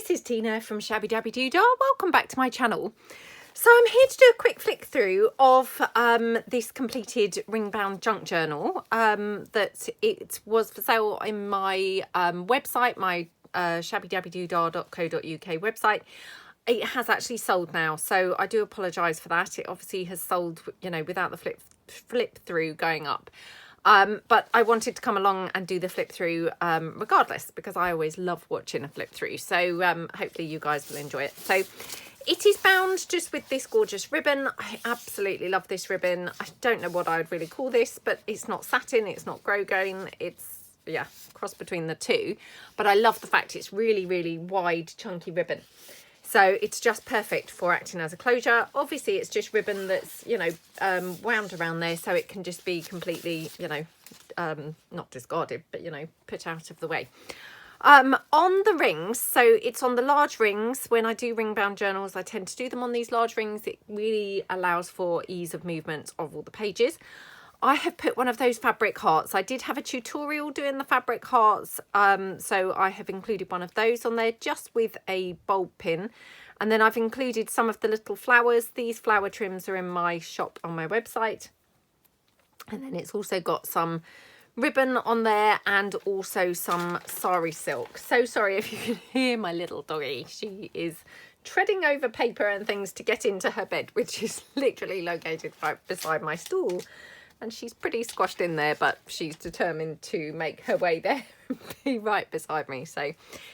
this is Tina from Shabbydabbydoodah. Welcome back to my channel. So I'm here to do a quick flick through of this completed ring bound junk journal that it was for sale in my website, my shabbydabbydoodah.co.uk website. It has actually sold now, so I do apologise for that. It obviously has sold, you know, without the flip through going up. But I wanted to come along and do the flip through regardless, because I always love watching a flip through. So hopefully you guys will enjoy it. So it is bound just with this gorgeous ribbon. I absolutely love this ribbon. I don't know what I would really call this, but it's not satin, it's not grosgrain, it's, yeah, cross between the two. But I love the fact it's really, really wide, chunky ribbon. So it's just perfect for acting as a closure. Obviously, it's just ribbon that's, you know, wound around there, so it can just be completely, you know, not discarded, but, you know, put out of the way. On the rings, so it's on the large rings. When I do ring bound journals, I tend to do them on these large rings. It really allows for ease of movement of all the pages. I have put one of those fabric hearts. I did have a tutorial doing the fabric hearts, so I have included one of those on there just with a bulb pin. And then I've included some of the little flowers. These flower trims are in my shop on my website. And then it's also got some ribbon on there and also some sari silk. So sorry if you can hear my little doggy. She is treading over paper and things to get into her bed, which is literally located right beside my stool. And she's pretty squashed in there, but she's determined to make her way there and be right beside me. So,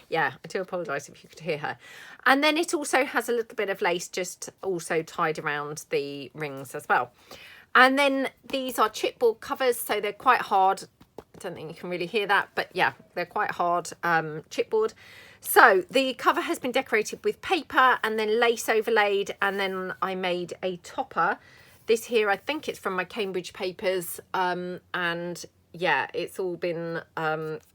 yeah, I do apologise if you could hear her. And then it also has a little bit of lace just also tied around the rings as well. And then these are chipboard covers, so they're quite hard. I don't think you can really hear that, but yeah, they're quite hard chipboard. So the cover has been decorated with paper and then lace overlaid, and then I made a topper. This here, I think it's from my Cambridge papers, and yeah, it's all been,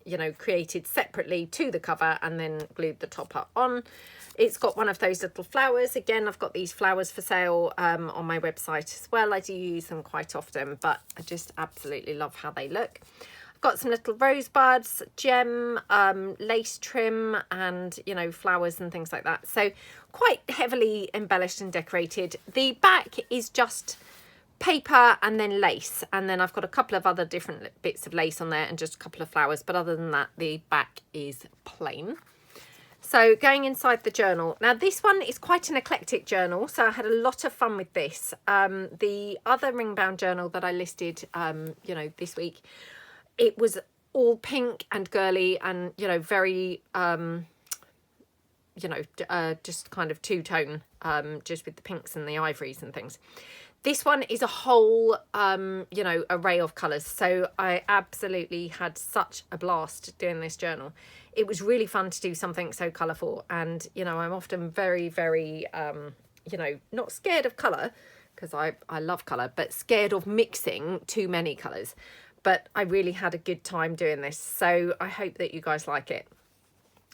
you know, created separately to the cover and then glued the topper on. It's got one of those little flowers. Again, I've got these flowers for sale on my website as well. I do use them quite often, but I just absolutely love how they look. I've got some little rosebuds, gem, lace trim, and, you know, flowers and things like that. So quite heavily embellished and decorated. The back is just paper and then lace, and then I've got a couple of other different bits of lace on there and just a couple of flowers, but other than that the back is plain. So going inside the journal, now this one is quite an eclectic journal, so I had a lot of fun with this. The other ring bound journal that I listed you know, this week, it was all pink and girly and, you know, very you know, just kind of two-tone, just with the pinks and the ivories and things. This one is a whole, you know, array of colours. So I absolutely had such a blast doing this journal. It was really fun to do something so colourful. And, you know, I'm often very, very, you know, not scared of colour, because I love colour, but scared of mixing too many colours. But I really had a good time doing this. So I hope that you guys like it.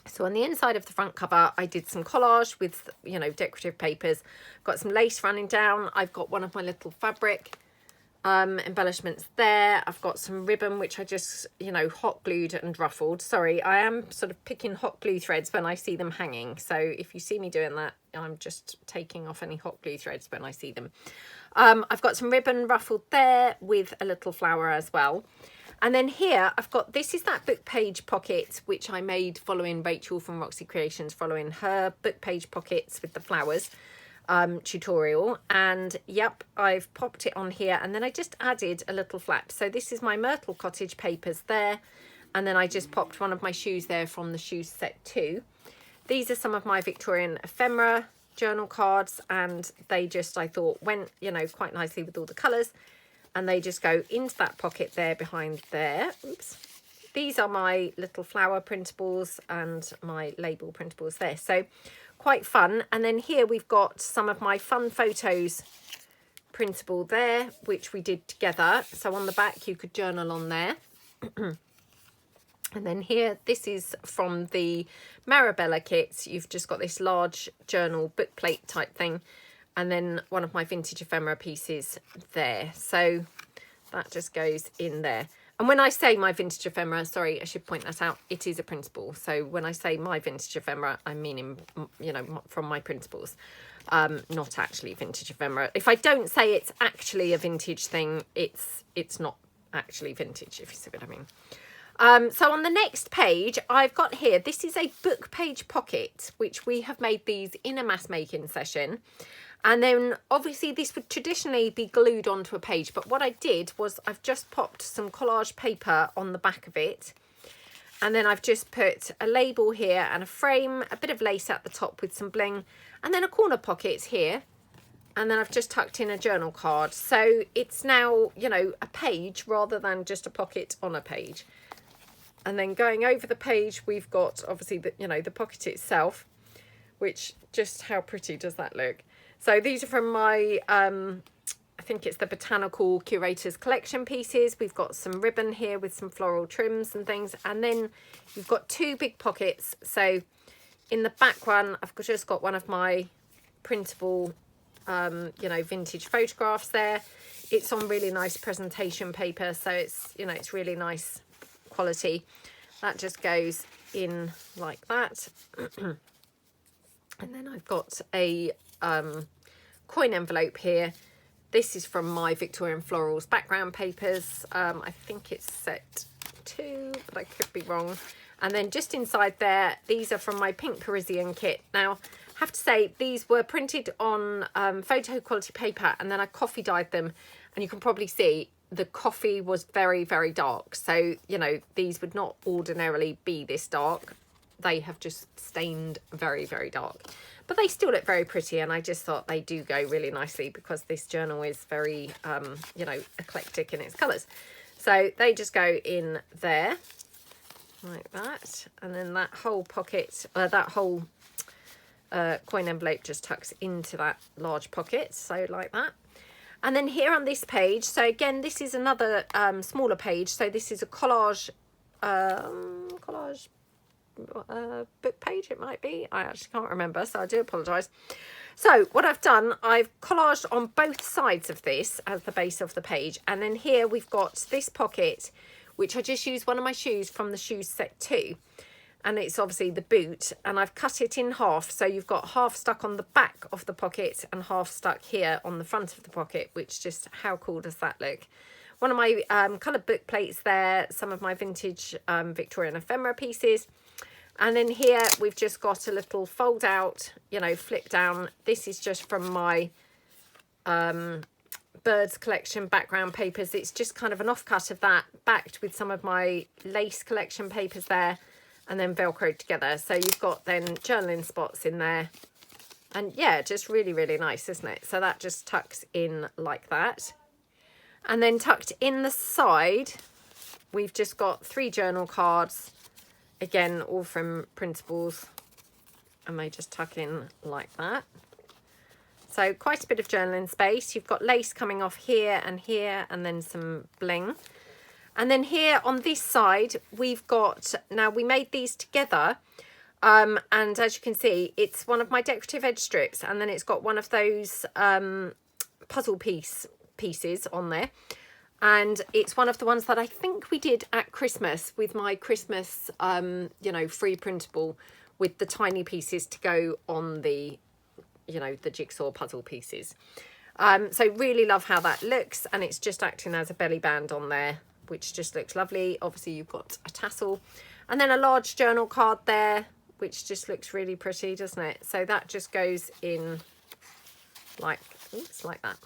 So on the inside of the front cover, I did some collage with, you know, decorative papers. Got some lace running down. I've got one of my little fabric embellishments there. I've got some ribbon, which I just, you know, hot glued and ruffled. Sorry, I am sort of picking hot glue threads when I see them hanging. So if you see me doing that, I'm just taking off any hot glue threads when I see them. I've got some ribbon ruffled there with a little flower as well. And then here I've got, this is that book page pocket, which I made following Rachel from Roxy Creations, following her book page pockets with the flowers tutorial. And yep, I've popped it on here, and then I just added a little flap. So this is my Myrtle Cottage papers there. And then I just popped one of my shoes there from the shoes set 2. These are some of my Victorian ephemera journal cards, and they just, I thought, went, you know, quite nicely with all the colours. And they just go into that pocket there behind there. Oops. These are my little flower printables and my label printables there. So quite fun. And then here we've got some of my fun photos printable there, which we did together. So on the back you could journal on there. And then here, this is from the Marabella kits. You've just got this large journal book plate type thing. And then one of my vintage ephemera pieces there. So that just goes in there. And when I say my vintage ephemera, sorry, I should point that out, it is a printable. So when I say my vintage ephemera, I mean, you know, from my printables, not actually vintage ephemera. If I don't say it's actually a vintage thing, it's not actually vintage, if you see what I mean. So on the next page, I've got here, this is a book page pocket, which we have made these in a mass making session. And then obviously this would traditionally be glued onto a page, but what I did was I've just popped some collage paper on the back of it. And then I've just put a label here and a frame, a bit of lace at the top with some bling, and then a corner pocket here. And then I've just tucked in a journal card. So it's now, you know, a page rather than just a pocket on a page. And then going over the page, we've got obviously the, you know, the pocket itself, which just how pretty does that look? So these are from my, I think it's the Botanical Curators Collection pieces. We've got some ribbon here with some floral trims and things. And then you've got two big pockets. So in the back one, I've just got one of my printable, you know, vintage photographs there. It's on really nice presentation paper. So it's, you know, it's really nice quality. That just goes in like that. And then I've got a coin envelope here. This is from my Victorian Florals background papers. I think it's set 2, but I could be wrong. And then just inside there, these are from my Pink Parisian kit. Now, I have to say, these were printed on photo quality paper, and then I coffee dyed them. And you can probably see the coffee was very, very dark. So, you know, these would not ordinarily be this dark. They have just stained very, very dark. But they still look very pretty, and I just thought they do go really nicely because this journal is very, you know, eclectic in its colours. So they just go in there, like that. And then that whole pocket, that whole coin envelope just tucks into that large pocket, so like that. And then here on this page, so again, this is another smaller page. So this is a collage, book page, it might be. I actually can't remember, so I do apologise. So what I've done, I've collaged on both sides of this as the base of the page. And then here we've got this pocket, which I just used one of my shoes from the shoes set 2. And it's obviously the boot, and I've cut it in half. So you've got half stuck on the back of the pocket and half stuck here on the front of the pocket, which just, how cool does that look? One of my coloured book plates there, some of my vintage Victorian ephemera pieces. And then here we've just got a little fold out, you know, flip down. This is just from my birds collection background papers. It's just kind of an offcut of that, backed with some of my lace collection papers there, and then velcroed together. So you've got then journaling spots in there. And yeah, just really, really nice, isn't it? So that just tucks in like that. And then tucked in the side, we've just got 3 journal cards. Again, all from printables, and they just tuck in like that. So quite a bit of journaling space. You've got lace coming off here, and then some bling. And then here on this side, we've got, now we made these together, and as you can see, it's one of my decorative edge strips, and then it's got one of those puzzle pieces on there. And it's one of the ones that I think we did at Christmas with my Christmas, you know, free printable with the tiny pieces to go on the, you know, the jigsaw puzzle pieces. So really love how that looks, and it's just acting as a belly band on there, which just looks lovely. Obviously you've got a tassel, and then a large journal card there, which just looks really pretty, doesn't it? So that just goes in like, oops, like that.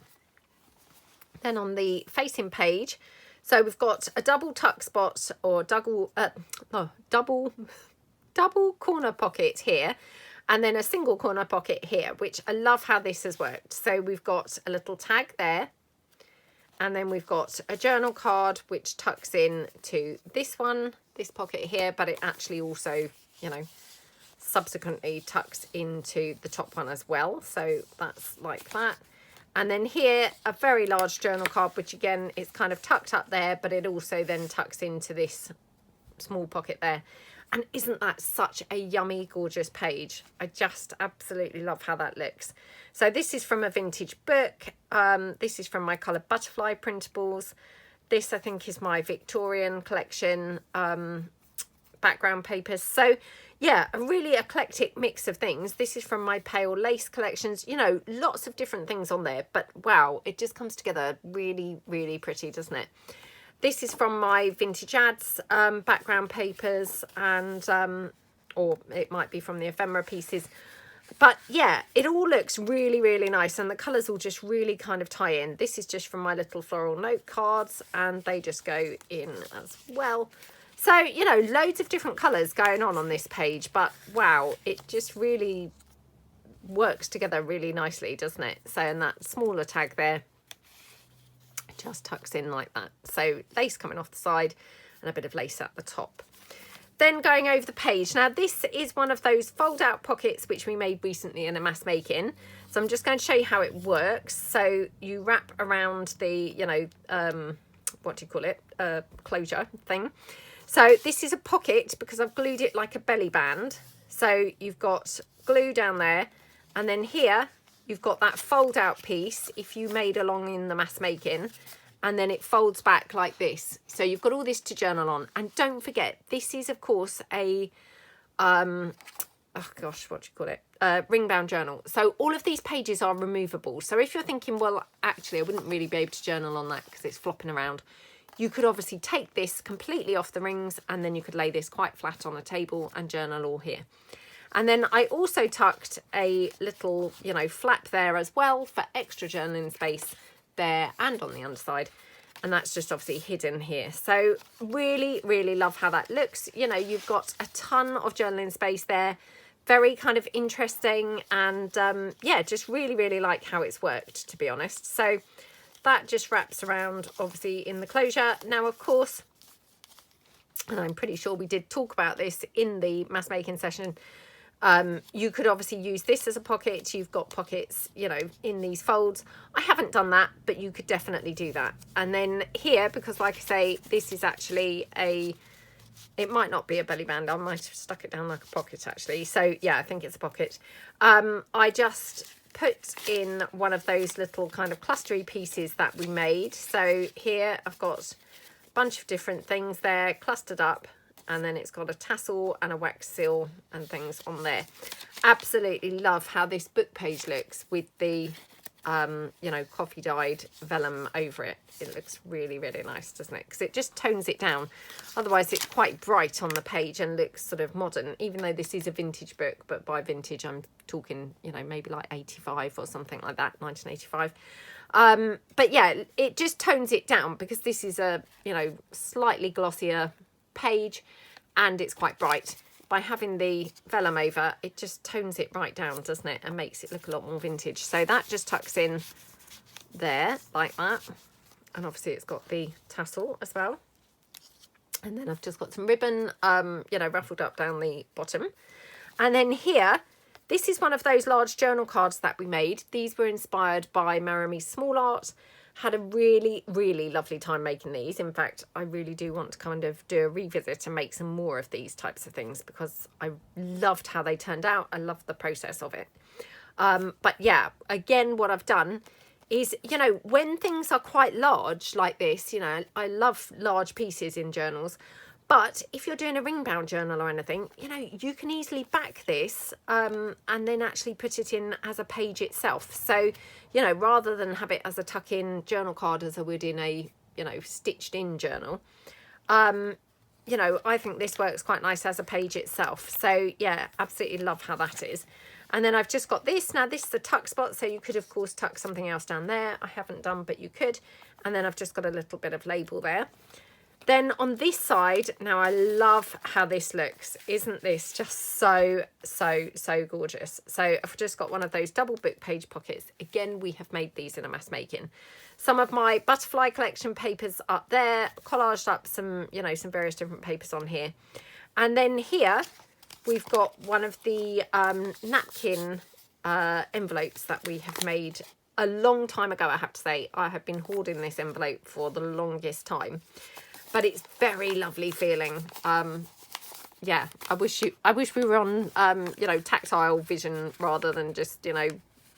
Then on the facing page, so we've got a double tuck spot, or double corner pocket here, and then a single corner pocket here, which I love how this has worked. So we've got a little tag there, and then we've got a journal card which tucks in to this one, this pocket here, but it actually also, you know, subsequently tucks into the top one as well. So that's like that. And then here, a very large journal card, which again, is kind of tucked up there, but it also then tucks into this small pocket there. And isn't that such a yummy, gorgeous page? I just absolutely love how that looks. So this is from a vintage book. This is from my coloured butterfly printables. this I think is my Victorian collection background papers. So yeah, a really eclectic mix of things. This is from my pale lace collections, you know, lots of different things on there, but wow, it just comes together really, really pretty, doesn't it? This is from my vintage ads background papers, and or it might be from the ephemera pieces. But yeah, it all looks really, really nice, and the colours all just really kind of tie in. This is just from my little floral note cards, and they just go in as well. So, you know, loads of different colours going on this page, but wow, it just really works together really nicely, doesn't it? So, and that smaller tag there just tucks in like that. So lace coming off the side and a bit of lace at the top. Then going over the page. Now this is one of those fold out pockets which we made recently in a mass making. So I'm just going to show you how it works. So you wrap around the, you know, what do you call it? Closure thing. So this is a pocket because I've glued it like a belly band. So you've got glue down there, and then here you've got that fold out piece if you made along in the mass making, and then it folds back like this. So you've got all this to journal on. And don't forget, this is of course a oh gosh, what do you call it, ring bound journal. So all of these pages are removable. So if you're thinking, well, actually I wouldn't really be able to journal on that because it's flopping around, you could obviously take this completely off the rings, and then you could lay this quite flat on a table and journal all here. And then I also tucked a little, you know, flap there as well for extra journaling space there and on the underside. And that's just obviously hidden here. So really, really love how that looks. You know, you've got a ton of journaling space there. Very kind of interesting. And yeah, just really, really like how it's worked, to be honest. So that just wraps around obviously in the closure. Now, of course, and I'm pretty sure we did talk about this in the mass making session, you could obviously use this as a pocket. You've got pockets, you know, in these folds. I haven't done that, but you could definitely do that. And then here, because like I say, this is actually a, it might not be a belly band. I might have stuck it down like a pocket actually. So yeah, I think it's a pocket. I just put in one of those little kind of clustery pieces that we made. So here I've got a bunch of different things there clustered up, and then it's got a tassel and a wax seal and things on there. Absolutely love how this book page looks with the you know, coffee dyed vellum over it. It looks really, really nice, doesn't it? Because it just tones it down. Otherwise it's quite bright on the page and looks sort of modern, even though this is a vintage book. But by vintage I'm talking, you know, maybe like 85 or something like that, 1985. But yeah, it just tones it down because this is a, you know, slightly glossier page and it's quite bright. By having the vellum over, it just tones it right down, doesn't it, and makes it look a lot more vintage. So that just tucks in there like that, and obviously it's got the tassel as well. And then I've just got some ribbon, you know, ruffled up down the bottom. And then here, this is one of those large journal cards that we made. These were inspired by Maramie's Small Art. Had a really, really lovely time making these. In fact, I really do want to kind of do a revisit and make some more of these types of things because I loved how they turned out. I loved the process of it. But yeah, again, what I've done is, you know, when things are quite large like this, you know, I love large pieces in journals. But if you're doing a ring bound journal or anything, you know, you can easily back this and then actually put it in as a page itself. So, you know, rather than have it as a tuck in journal card as I would in a, you know, stitched in journal, you know, I think this works quite nice as a page itself. So yeah, absolutely love how that is. And then I've just got this. Now this is a tuck spot, so you could of course tuck something else down there. I haven't done, but you could. And then I've just got a little bit of label there. Then on this side, now I love how this looks. Isn't this just so, so, so gorgeous? So I've just got one of those double book page pockets. Again, we have made these in a mass making. Some of my butterfly collection papers up there, collaged up some, you know, some various different papers on here. And then here, we've got one of the napkin envelopes that we have made a long time ago, I have to say. I have been hoarding this envelope for the longest time. But it's very lovely feeling. Yeah, I wish we were on, you know, tactile vision rather than just, you know,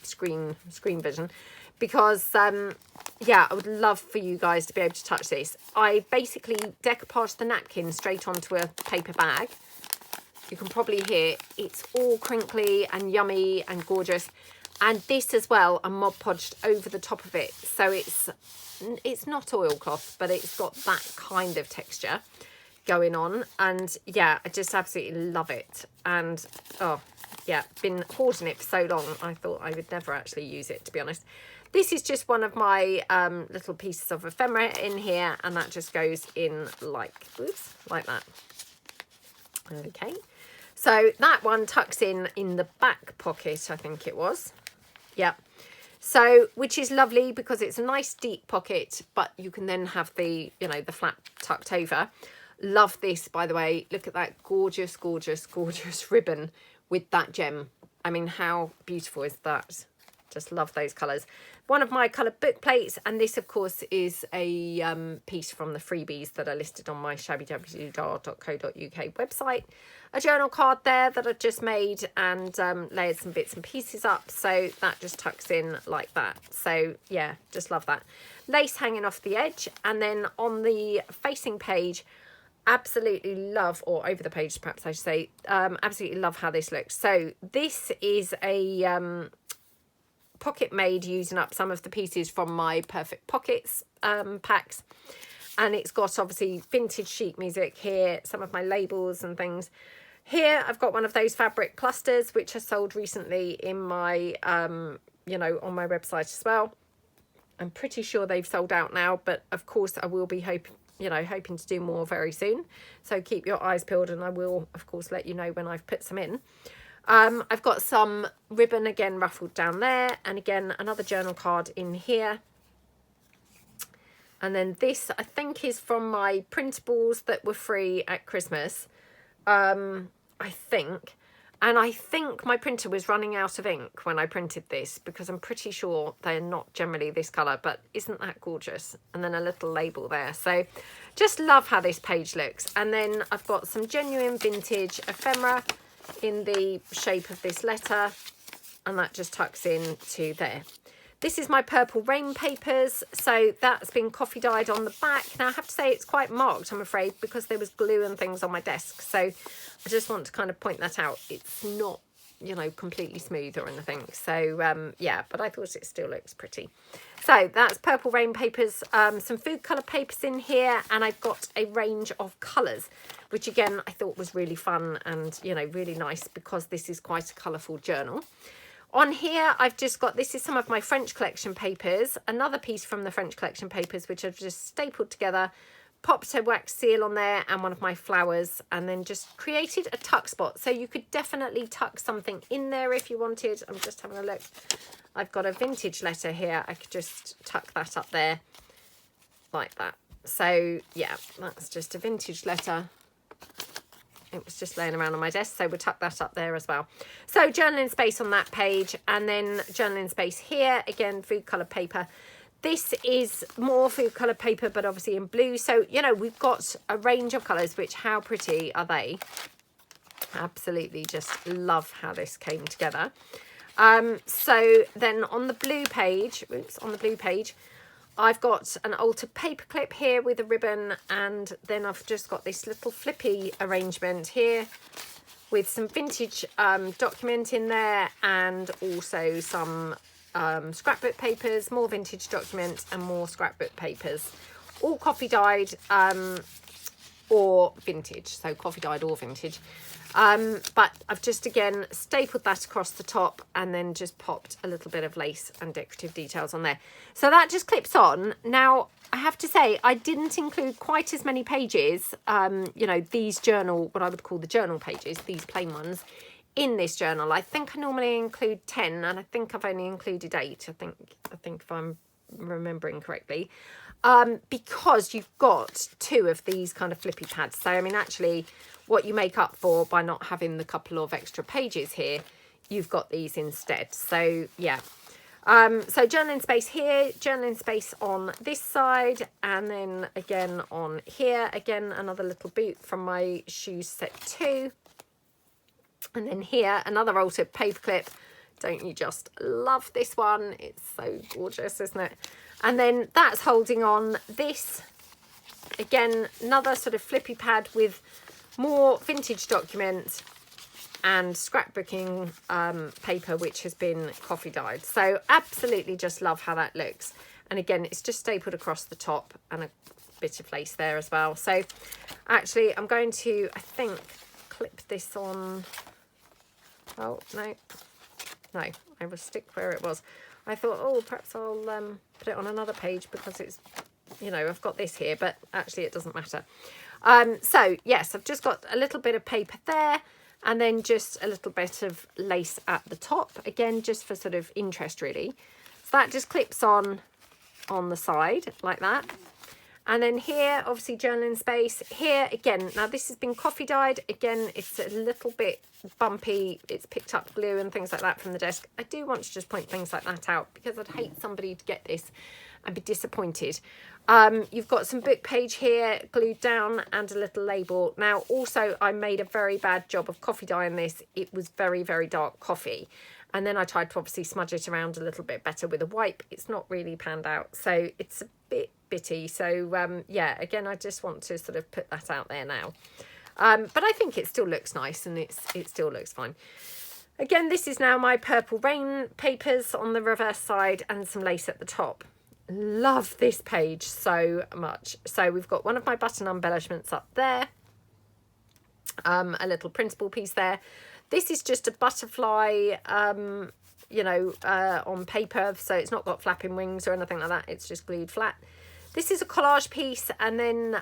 screen vision, because yeah, I would love for you guys to be able to touch this. I basically decoupage the napkin straight onto a paper bag. You can probably hear it's all crinkly and yummy and gorgeous. And this as well, I Mod Podged over the top of it. So it's not oilcloth, but it's got that kind of texture going on. And yeah, I just absolutely love it. And oh yeah, been hoarding it for so long, I thought I would never actually use it, to be honest. This is just one of my little pieces of ephemera in here, and that just goes in like, oops, like that. Okay, so that one tucks in the back pocket, I think it was. Yeah, so which is lovely because it's a nice deep pocket, but you can then have the, you know, the flap tucked over. Love this, by the way. Look at that gorgeous, gorgeous, gorgeous ribbon with that gem. I mean, how beautiful is that? Just love those colours. One of my coloured book plates, and this of course is a piece from the freebies that are listed on my shabbydabbydoodah.co.uk website. A journal card there that I've just made and layered some bits and pieces up, so that just tucks in like that. So yeah, just love that. Lace hanging off the edge, and then on the facing page, absolutely love, or over the page perhaps I should say, absolutely love how this looks. So this is a pocket made using up some of the pieces from my Perfect Pockets packs, and it's got obviously vintage sheet music here, some of my labels and things. Here I've got one of those fabric clusters which I sold recently in my you know, on my website as well. I'm pretty sure they've sold out now, but of course I will be hoping to do more very soon, so keep your eyes peeled, and I will of course let you know when I've put some in. I've got some ribbon again ruffled down there, and again another journal card in here. And then this I think is from my printables that were free at Christmas, I think. And I think my printer was running out of ink when I printed this, because I'm pretty sure they're not generally this colour, but isn't that gorgeous? And then a little label there. So just love how this page looks. And then I've got some genuine vintage ephemera in the shape of this letter, and that just tucks in to there. This is my purple rain papers, so that's been coffee dyed on the back. Now I have to say it's quite marked, I'm afraid, because there was glue and things on my desk, so I just want to kind of point that out. It's not, you know, completely smooth or anything, so yeah, but I thought it still looks pretty. So that's purple rain papers, some food colour papers in here, and I've got a range of colours, which again I thought was really fun and, you know, really nice because this is quite a colourful journal. On here I've just got, this is some of my French collection papers, another piece from the French collection papers which I've just stapled together, popped a wax seal on there and one of my flowers, and then just created a tuck spot. So you could definitely tuck something in there if you wanted. I'm just having a look. I've got a vintage letter here. I could just tuck that up there like that. So yeah, that's just a vintage letter. It was just laying around on my desk, so we'll tuck that up there as well. So journaling space on that page, and then journaling space here, again, food colour paper. This is more food colour paper, but obviously in blue. So, you know, we've got a range of colours, which, how pretty are they? Absolutely just love how this came together. So then on the blue page, oops, on the blue page, I've got an altered paper clip here with a ribbon, and then I've just got this little flippy arrangement here with some vintage document in there, and also some scrapbook papers, more vintage document and more scrapbook papers, all coffee dyed or vintage, so coffee dyed or vintage. But I've just again stapled that across the top and then just popped a little bit of lace and decorative details on there. So that just clips on. Now I have to say I didn't include quite as many pages, you know, these journal, what I would call the journal pages, these plain ones, in this journal. I think I normally include 10 and I think I've only included 8, I think if I'm remembering correctly. Because you've got 2 of these kind of flippy pads. So I mean, actually what you make up for by not having the couple of extra pages here, you've got these instead. So yeah, so journaling space here, journaling space on this side, and then again on here, again another little boot from my shoes set 2, and then here another altered paperclip Don't you just love this one? It's so gorgeous, isn't it? And then that's holding on this. Again, another sort of flippy pad with more vintage documents and scrapbooking paper, which has been coffee dyed. So absolutely just love how that looks. And again, it's just stapled across the top and a bit of lace there as well. So actually I'm going to, I think, clip this on. Oh, no, I will stick where it was. I thought, oh, perhaps I'll put it on another page because it's, you know, I've got this here, but actually it doesn't matter. So yes, I've just got a little bit of paper there and then just a little bit of lace at the top, again, just for sort of interest really. So that just clips on the side like that. And then here, obviously journaling space. Here, again, now this has been coffee dyed. Again, it's a little bit bumpy. It's picked up glue and things like that from the desk. I do want to just point things like that out because I'd hate somebody to get this and be disappointed. You've got some book page here glued down and a little label. Now, also, I made a very bad job of coffee dyeing this. It was very, very dark coffee. And then I tried to obviously smudge it around a little bit better with a wipe. It's not really panned out. So it's a bit bitty. So yeah, again, I just want to sort of put that out there now. But I think it still looks nice and it still looks fine. Again, this is now my Purple Rain papers on the reverse side and some lace at the top. Love this page so much. So we've got one of my button embellishments up there. A little printable piece there. This is just a butterfly, you know, on paper. So it's not got flapping wings or anything like that. It's just glued flat. This is a collage piece and then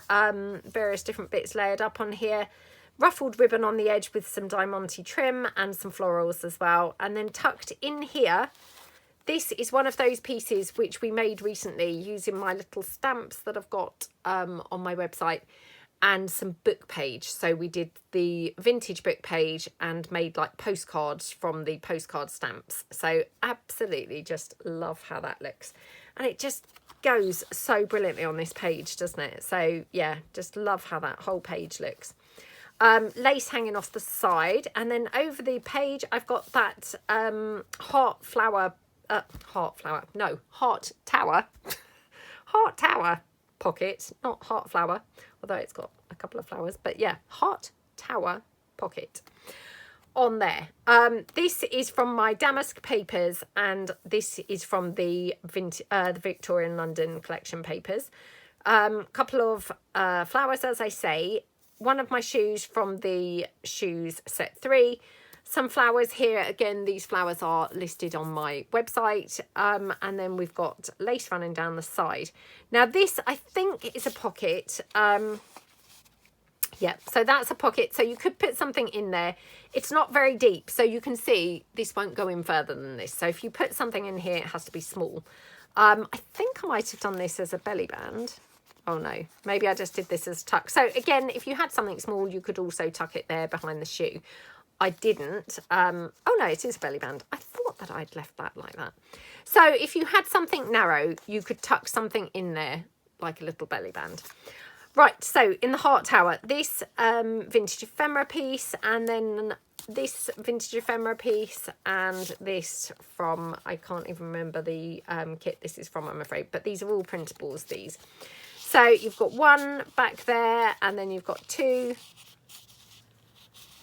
various different bits layered up on here. Ruffled ribbon on the edge with some Diamante trim and some florals as well. And then tucked in here, this is one of those pieces which we made recently using my little stamps that I've got on my website. And some book page. So we did the vintage book page and made like postcards from the postcard stamps. So absolutely just love how that looks. And it just goes so brilliantly on this page, doesn't it? So yeah, just love how that whole page looks. Lace hanging off the side. And then over the page, I've got that heart tower. Heart tower pocket, not heart flower, although it's got a couple of flowers, but yeah, heart tower pocket on there. This is from my damask papers and this is from the Victorian London collection papers. Couple of flowers, as I say, one of my shoes from the shoes set 3. Some flowers here. Again, these flowers are listed on my website. And then we've got lace running down the side. Now this, I think, is a pocket. Yeah, so that's a pocket. So you could put something in there. It's not very deep. So you can see this won't go in further than this. So if you put something in here, it has to be small. I think I might have done this as a belly band. Oh no, maybe I just did this as a tuck. So again, if you had something small, you could also tuck it there behind the shoe. I didn't. Oh no, it is a belly band. I thought that I'd left that like that. So if you had something narrow, you could tuck something in there like a little belly band. Right, so in the heart tower, this vintage ephemera piece, and then this vintage ephemera piece, and this from, I can't even remember the kit this is from, I'm afraid, but these are all printables, these. So you've got one back there, and then you've got 2.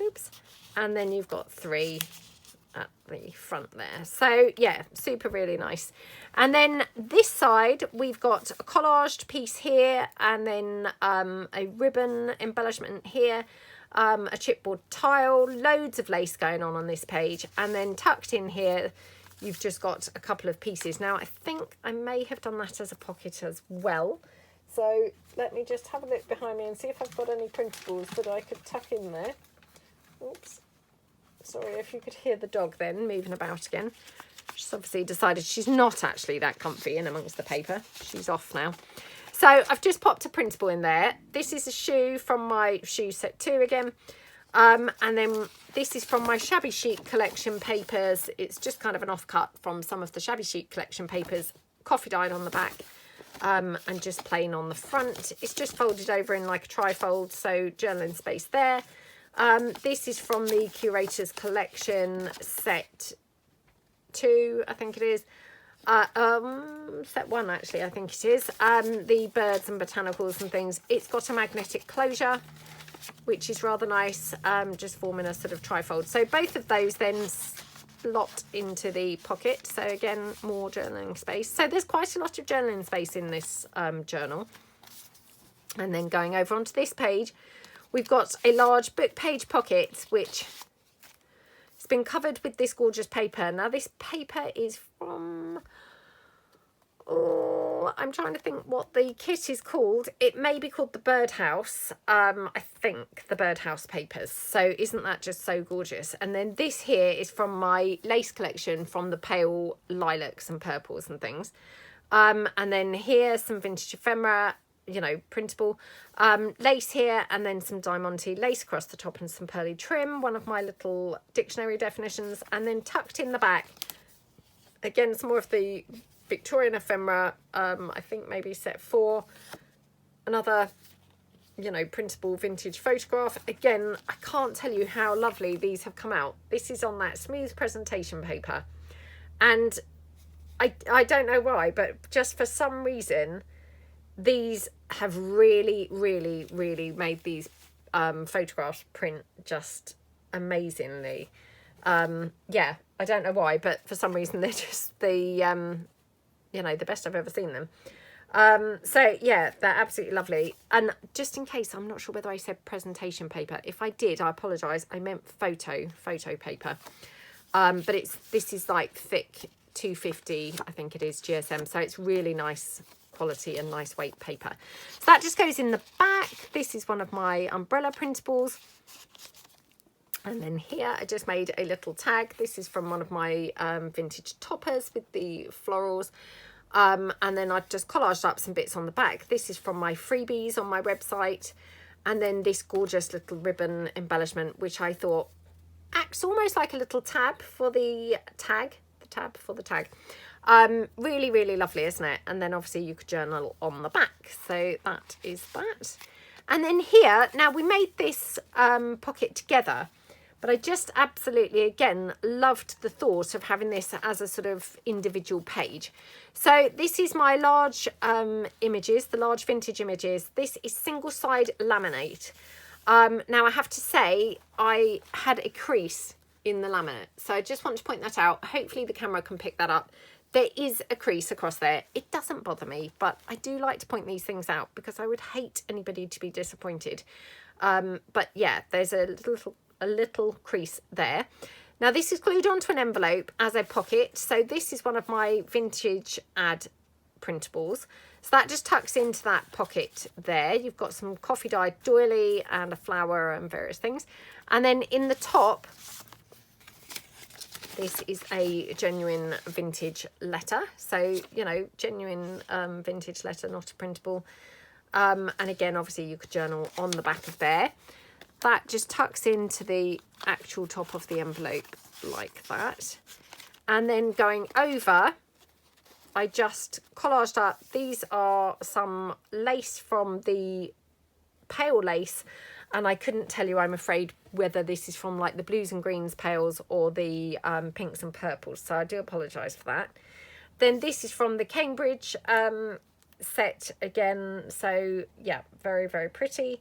Oops. And then you've got 3 at the front there. So yeah, super really nice. And then this side, we've got a collaged piece here, and then a ribbon embellishment here, a chipboard tile, loads of lace going on this page. And then tucked in here, you've just got a couple of pieces. Now, I think I may have done that as a pocket as well. So let me just have a look behind me and see if I've got any printables that I could tuck in there. Oops. Sorry if you could hear the dog then moving about again. She's obviously decided she's not actually that comfy in amongst the paper. She's off now. So I've just popped a printable in there. This is a shoe from my shoe set 2 again. And then this is from my Shabby Chic collection papers. It's just kind of an offcut from some of the Shabby Chic collection papers. Coffee dyed on the back. And just plain on the front. It's just folded over in like a trifold, so journaling space there. This is from the Curator's Collection set 2, I think it is. Set 1 actually, I think it is. The birds and botanicals and things. It's got a magnetic closure, which is rather nice, just forming a sort of trifold. So both of those then slot into the pocket. So again, more journaling space. So there's quite a lot of journaling space in this journal. And then going over onto this page, we've got a large book page pocket, which has been covered with this gorgeous paper. Now this paper is from, oh, I'm trying to think what the kit is called. It may be called the Birdhouse. I think the Birdhouse papers. So isn't that just so gorgeous? And then this here is from my lace collection from the pale lilacs and purples and things. And then here some vintage ephemera, you know, printable lace here, and then some Diamante lace across the top and some pearly trim, one of my little dictionary definitions. And then tucked in the back, again, some more of the Victorian ephemera, I think maybe set 4, another, you know, printable vintage photograph. Again, I can't tell you how lovely these have come out. This is on that smooth presentation paper, and I don't know why, but just for some reason these have really made these photographs print just amazingly. Yeah, I don't know why, but for some reason they're just the you know, the best I've ever seen them. So yeah, they're absolutely lovely. And just in case, I'm not sure whether I said presentation paper. If I did, I apologize. I meant photo paper. But this is like thick 250, I think it is, GSM. So it's really nice quality and nice weight paper. So that just goes in the back. This is one of my umbrella printables. And then here I just made a little tag. This is from one of my vintage toppers with the florals. And then I've just collaged up some bits on the back. This is from my freebies on my website. And then this gorgeous little ribbon embellishment, which I thought acts almost like a little tab for the tag. Really lovely, isn't it? And then obviously you could journal on the back. So that is that. And then here, now we made this pocket together, but I just absolutely, again, loved the thought of having this as a sort of individual page. So this is my large images, the large vintage images. This is single side laminate. Now I have to say, I had a crease in the laminate. So I just want to point that out. Hopefully the camera can pick that up. There is a crease across there. It doesn't bother me, but I do like to point these things out because I would hate anybody to be disappointed. But yeah, there's a little crease there. Now this is glued onto an envelope as a pocket. So this is one of my vintage ad printables. So that just tucks into that pocket there. You've got some coffee dyed doily and a flower and various things. And then in the top, this is a genuine vintage letter. So, you know, genuine vintage letter, not a printable. And again, obviously you could journal on the back of there. That just tucks into the actual top of the envelope like that. And then going over, I just collaged up. These are some lace from the pale lace. And I couldn't tell you, I'm afraid, whether this is from like the blues and greens pales or the pinks and purples. So I do apologise for that. Then this is from the Cambridge set again. So yeah, very pretty.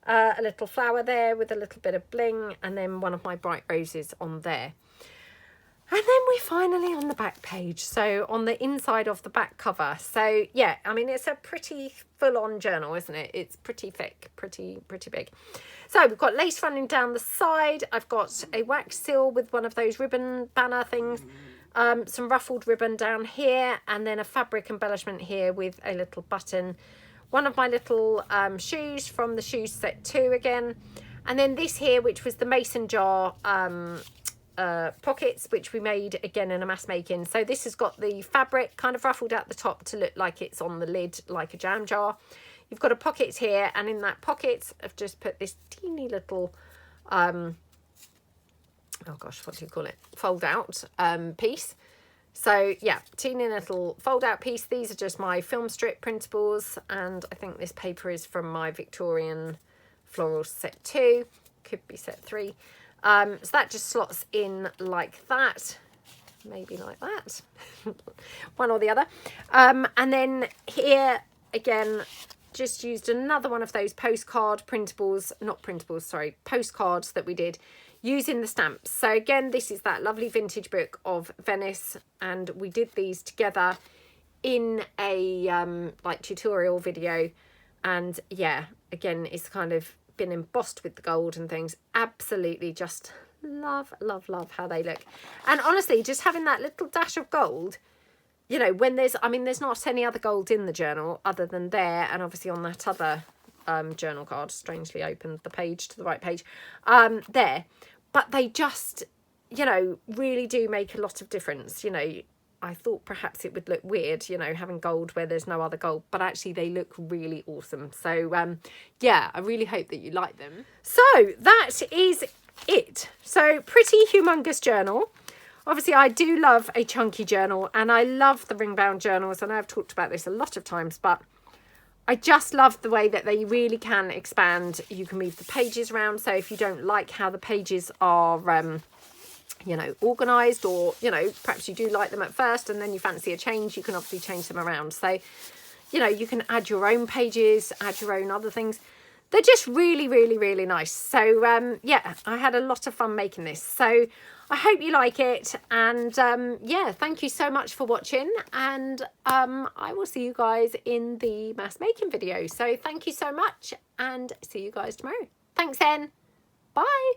A little flower there with a little bit of bling, and then one of my bright roses on there. And then we're finally on the back page, so on the inside of the back cover. So yeah, I mean, it's a pretty full-on journal, isn't it? It's pretty thick, pretty big. So we've got lace running down the side. I've got a wax seal with one of those ribbon banner things, some ruffled ribbon down here, and then a fabric embellishment here with a little button. One of my little shoes from the shoes set 2 again. And then this here, which was the mason jar pockets, which we made again in a mass making. So this has got the fabric kind of ruffled at the top to look like it's on the lid like a jam jar. You've got a pocket here, and in that pocket I've just put this teeny little oh gosh, what do you call it, fold out piece. So yeah, teeny little fold out piece. These are just my film strip printables, and I think this paper is from my Victorian floral set 2, could be set 3. So that just slots in like that. maybe like that. One or the other. And then here again, just used another one of those postcard printables, not printables, sorry, postcards that we did using the stamps. So again, this is that lovely vintage book of Venice, and we did these together in a like tutorial video. And yeah, again, it's kind of been embossed with the gold and things. Absolutely just love, love, love how they look. And honestly, just having that little dash of gold, you know, when there's, I mean, there's not any other gold in the journal other than there, and obviously on that other journal card, strangely opened the page to the right page, there. But they just, you know, really do make a lot of difference. You know, I thought perhaps it would look weird, you know, having gold where there's no other gold, but actually they look really awesome. So yeah, I really hope that you like them. So that is it. So pretty humongous journal. Obviously, I do love a chunky journal, and I love the ring-bound journals. I know I've talked about this a lot of times, but I just love the way that they really can expand. You can move the pages around. So if you don't like how the pages are, you know, organised, or, you know, perhaps you do like them at first and then you fancy a change, you can obviously change them around. So, you know, you can add your own pages, add your own other things. They're just really, really, really nice. So, yeah, I had a lot of fun making this. So I hope you like it. And, yeah, thank you so much for watching. And I will see you guys in the mass making video. So thank you so much, and see you guys tomorrow. Thanks then. Bye.